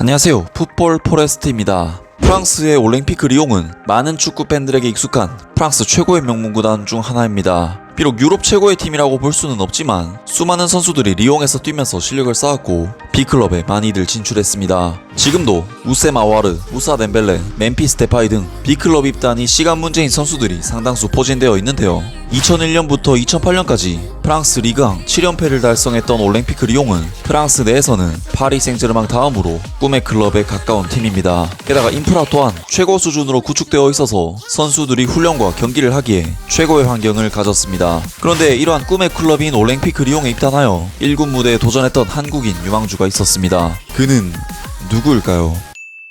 안녕하세요. 풋볼 포레스트입니다. 프랑스의 올랭피크 리옹은 많은 축구 팬들에게 익숙한 프랑스 최고의 명문 구단 중 하나입니다. 비록 유럽 최고의 팀이라고 볼 수는 없지만 수많은 선수들이 리옹에서 뛰면서 실력을 쌓았고 B클럽에 많이들 진출했습니다. 지금도 우셈 아와르, 무사 덴벨레, 멤피스 데파이 등 B클럽 입단이 시간 문제인 선수들이 상당수 포진되어 있는데요. 2001년부터 2008년까지 프랑스 리그왕 7연패를 달성했던 올랭피크 리옹은 프랑스 내에서는 파리 생제르맹 다음으로 꿈의 클럽에 가까운 팀입니다. 게다가 인프라 또한 최고 수준으로 구축되어 있어서 선수들이 훈련과 경기를 하기에 최고의 환경을 가졌습니다. 그런데 이러한 꿈의 클럽인 올랭피크 리옹에 입단하여 1군 무대에 도전했던 한국인 유망주가 있었습니다. 그는 누구일까요?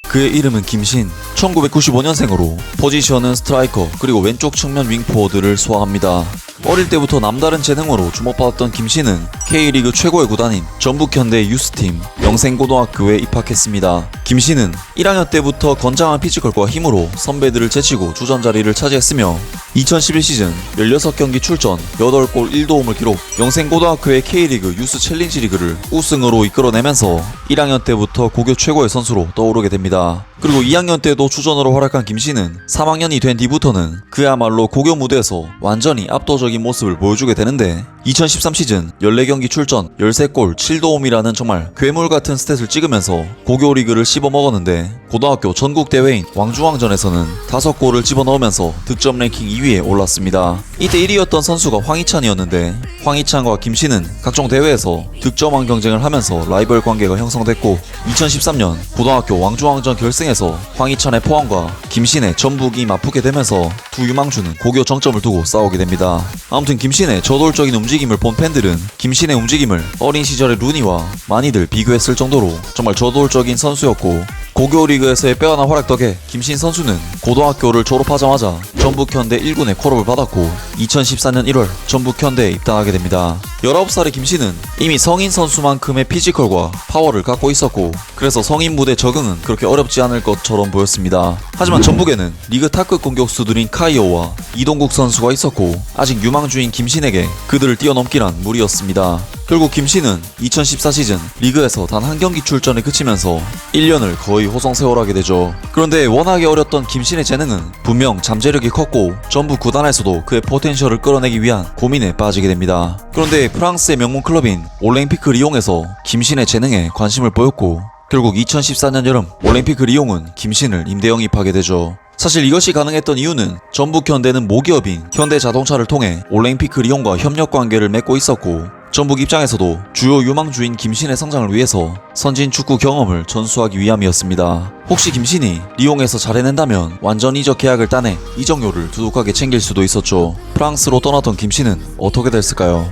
그의 이름은 김신. 1995년생으로 포지션은 스트라이커 그리고 왼쪽 측면 윙포워드를 소화합니다. 어릴 때부터 남다른 재능으로 주목받았던 김신은 K리그 최고의 구단인 전북현대 유스팀 영생고등학교에 입학했습니다. 김신은 1학년 때부터 건장한 피지컬과 힘으로 선배들을 제치고 주전자리를 차지했으며 2011 시즌 16경기 출전 8골 1도움을 기록, 영생고등학교의 K리그 유스 챌린지 리그를 우승으로 이끌어내면서 1학년 때부터 고교 최고의 선수로 떠오르게 됩니다. 그리고 2학년 때도 주전으로 활약한 김신은 3학년이 된 뒤부터는 그야말로 고교 무대에서 완전히 압도적인 모습을 보여주게 되는데 2013 시즌 14경기 출전 13골 7도움이라는 정말 괴물같은 스탯을 찍으면서 고교 리그를 씹어먹었는데 고등학교 전국 대회인 왕중왕전에서는 5골을 집어넣으면서 득점 랭킹 2위에 올랐습니다. 이때 1위였던 선수가 황희찬이었는데 황희찬과 김신은 각종 대회에서 득점왕 경쟁을 하면서 라이벌 관계가 형성됐고 2013년 고등학교 왕중왕전 결승에서 황희찬의 포항과 김신의 전북이 맞붙게 되면서 두 유망주는 고교 정점을 두고 싸우게 됩니다. 아무튼 김신의 저돌적인 움직임을 본 팬들은 김신의 움직임을 어린 시절의 루니와 많이들 비교했을 정도로 정말 저돌적인 선수였고 고교 리그에서의 빼어난 활약 덕에 김신 선수는 고등학교를 졸업하자마자 전북현대 1군에 콜업을 받았고 2014년 1월 전북현대에 입단하게 됩니다. 19살의 김신은 이미 성인 선수만큼의 피지컬과 파워를 갖고 있었고 그래서 성인 무대 적응은 그렇게 어렵지 않을 것처럼 보였습니다. 하지만 전북에는 리그 탑급 공격수들인 카이오와 이동국 선수가 있었고 아직 유망주인 김신에게 그들을 뛰어넘기란 무리였습니다. 결국 김신은 2014 시즌 리그에서 단 한 경기 출전에 그치면서 1년을 거의 호송세월하게 되죠. 그런데 워낙에 어렸던 김신의 재능은 분명 잠재력이 컸고 전북 구단에서도 그의 포텐셜을 끌어내기 위한 고민에 빠지게 됩니다. 그런데 프랑스의 명문 클럽인 올랭피크 리옹에서 김신의 재능에 관심을 보였고 결국 2014년 여름 올랭피크 리옹은 김신을 임대 영입하게 되죠. 사실 이것이 가능했던 이유는 전북현대는 모기업인 현대자동차를 통해 올랭피크 리옹과 협력관계를 맺고 있었고 전북 입장에서도 주요 유망주인 김신의 성장을 위해서 선진 축구 경험을 전수하기 위함이었습니다. 혹시 김신이 리옹에서 잘해낸다면 완전 이적 계약을 따내 이적료를 두둑하게 챙길 수도 있었죠. 프랑스로 떠났던 김신은 어떻게 됐을까요?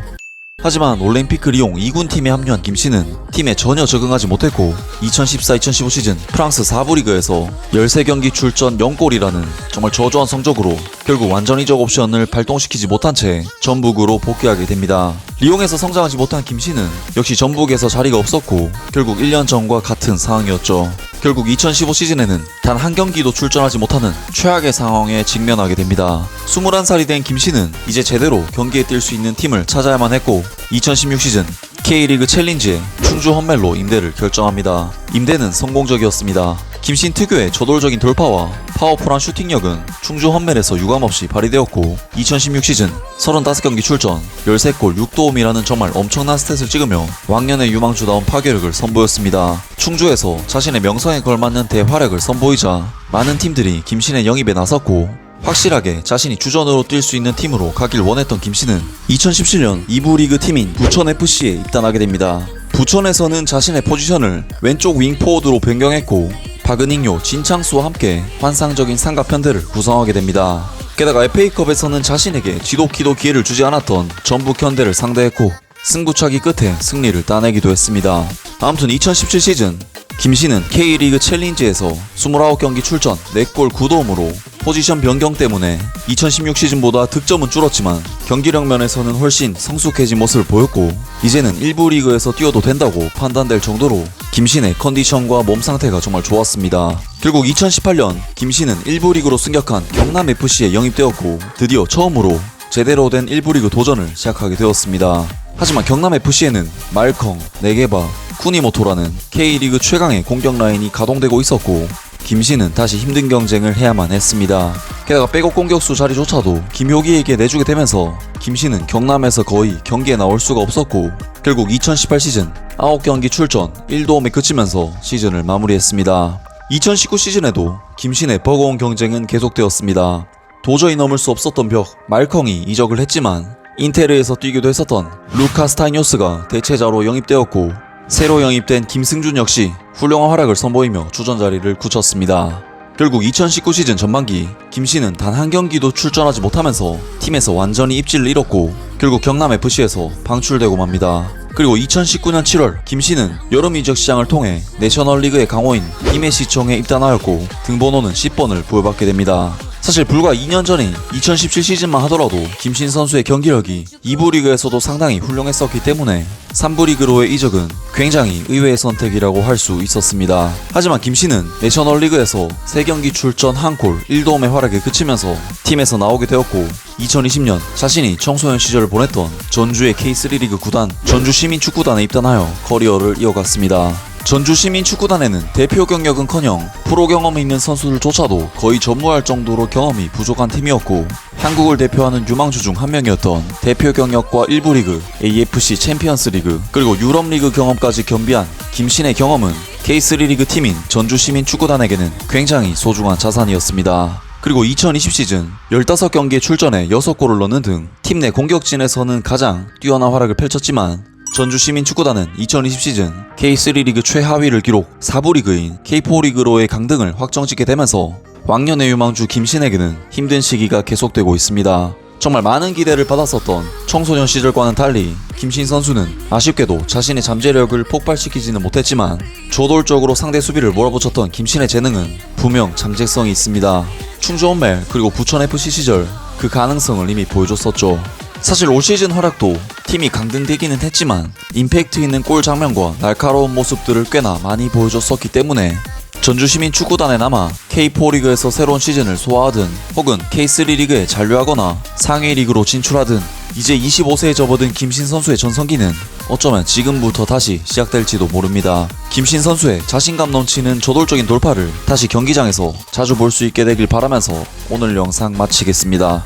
하지만 올랭피크 리옹 2군 팀에 합류한 김신은 팀에 전혀 적응하지 못했고 2014-2015 시즌 프랑스 4부 리그에서 13경기 출전 0골이라는 정말 저조한 성적으로 결국 완전 이적 옵션을 발동시키지 못한 채 전북으로 복귀하게 됩니다. 리옹에서 성장하지 못한 김신은 역시 전북에서 자리가 없었고 결국 1년 전과 같은 상황이었죠. 결국 2015 시즌에는 단 한 경기도 출전하지 못하는 최악의 상황에 직면하게 됩니다. 21살이 된 김신은 이제 제대로 경기에 뛸 수 있는 팀을 찾아야만 했고 2016 시즌 K리그 챌린지에 충주 헌멜로 임대를 결정합니다. 임대는 성공적이었습니다. 김신 특유의 저돌적인 돌파와 파워풀한 슈팅력은 충주 헌멜에서 유감없이 발휘되었고 2016 시즌 35경기 출전 13골 6도움이라는 정말 엄청난 스탯을 찍으며 왕년의 유망주다운 파괴력을 선보였습니다. 충주에서 자신의 명성에 걸맞는 대활약을 선보이자 많은 팀들이 김신의 영입에 나섰고 확실하게 자신이 주전으로 뛸 수 있는 팀으로 가길 원했던 김신은 2017년 2부 리그 팀인 부천FC에 입단하게 됩니다. 부천에서는 자신의 포지션을 왼쪽 윙포워드로 변경했고 박은익요, 진창수와 함께 환상적인 삼각편대를 구성하게 됩니다. 게다가 FA컵에서는 자신에게 지독히도 기회를 주지 않았던 전북현대를 상대했고 승부차기 끝에 승리를 따내기도 했습니다. 아무튼 2017 시즌 김신은 K리그 챌린지에서 29경기 출전 4골 9도움으로 포지션 변경 때문에 2016 시즌보다 득점은 줄었지만 경기력 면에서는 훨씬 성숙해진 모습을 보였고 이제는 1부 리그에서 뛰어도 된다고 판단될 정도로 김신의 컨디션과 몸 상태가 정말 좋았습니다. 결국 2018년 김신은 1부 리그로 승격한 경남FC에 영입되었고 드디어 처음으로 제대로 된 1부 리그 도전을 시작하게 되었습니다. 하지만 경남FC에는 말컹, 네게바, 쿠니모토라는 K리그 최강의 공격 라인이 가동되고 있었고 김신은 다시 힘든 경쟁을 해야만 했습니다. 게다가 백업 공격수 자리조차도 김효기에게 내주게 되면서 김신은 경남에서 거의 경기에 나올 수가 없었고 결국 2018 시즌 9경기 출전 1도움에 그치면서 시즌을 마무리했습니다. 2019 시즌에도 김신의 버거운 경쟁은 계속되었습니다. 도저히 넘을 수 없었던 벽 말컹이 이적을 했지만 인테르에서 뛰기도 했었던 루카 스타이뇨스가 대체자로 영입되었고 새로 영입된 김승준 역시 훌륭한 활약을 선보이며 주전 자리를 굳혔습니다. 결국 2019 시즌 전반기 김신은 단 한 경기도 출전하지 못하면서 팀에서 완전히 입지를 잃었고 결국 경남FC에서 방출되고 맙니다. 그리고 2019년 7월 김신은 여름 이적 시장을 통해 내셔널리그의 강호인 임해시청에 입단하였고 등번호는 10번을 부여받게 됩니다. 사실 불과 2년 전인 2017 시즌만 하더라도 김신 선수의 경기력이 2부 리그에서도 상당히 훌륭했었기 때문에 3부 리그로의 이적은 굉장히 의외의 선택이라고 할 수 있었습니다. 하지만 김신은 내셔널리그에서 3경기 출전 1골 1도움의 활약에 그치면서 팀에서 나오게 되었고 2020년 자신이 청소년 시절을 보냈던 전주의 K3 리그 구단 전주시민축구단에 입단하여 커리어를 이어갔습니다. 전주시민축구단에는 대표 경력은커녕 프로 경험이 있는 선수들조차도 거의 전무할 정도로 경험이 부족한 팀이었고 한국을 대표하는 유망주 중 한 명이었던 대표 경력과 1부 리그, AFC 챔피언스 리그, 그리고 유럽 리그 경험까지 겸비한 김신의 경험은 K3 리그 팀인 전주시민축구단에게는 굉장히 소중한 자산이었습니다. 그리고 2020 시즌 15경기에 출전해 6골을 넣는 등 팀 내 공격진에서는 가장 뛰어난 활약을 펼쳤지만 전주시민축구단은 2020 시즌 K3 리그 최하위를 기록 4부 리그인 K4 리그로의 강등을 확정짓게 되면서 왕년의 유망주 김신에게는 힘든 시기가 계속되고 있습니다. 정말 많은 기대를 받았었던 청소년 시절과는 달리 김신 선수는 아쉽게도 자신의 잠재력을 폭발시키지는 못했지만 저돌적으로 상대 수비를 몰아붙였던 김신의 재능은 분명 잠재성이 있습니다. 충주원멜 그리고 부천FC 시절 그 가능성을 이미 보여줬었죠. 사실 올 시즌 활약도 팀이 강등되기는 했지만 임팩트 있는 골 장면과 날카로운 모습들을 꽤나 많이 보여줬었기 때문에 전주시민축구단에 남아 K4 리그에서 새로운 시즌을 소화하든 혹은 K3 리그에 잔류하거나 상위 리그로 진출하든 이제 25세에 접어든 김신 선수의 전성기는 어쩌면 지금부터 다시 시작될지도 모릅니다. 김신 선수의 자신감 넘치는 저돌적인 돌파를 다시 경기장에서 자주 볼 수 있게 되길 바라면서 오늘 영상 마치겠습니다.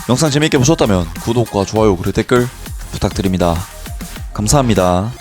영상 재밌게 보셨다면 구독과 좋아요 그리고 댓글 부탁드립니다. 감사합니다.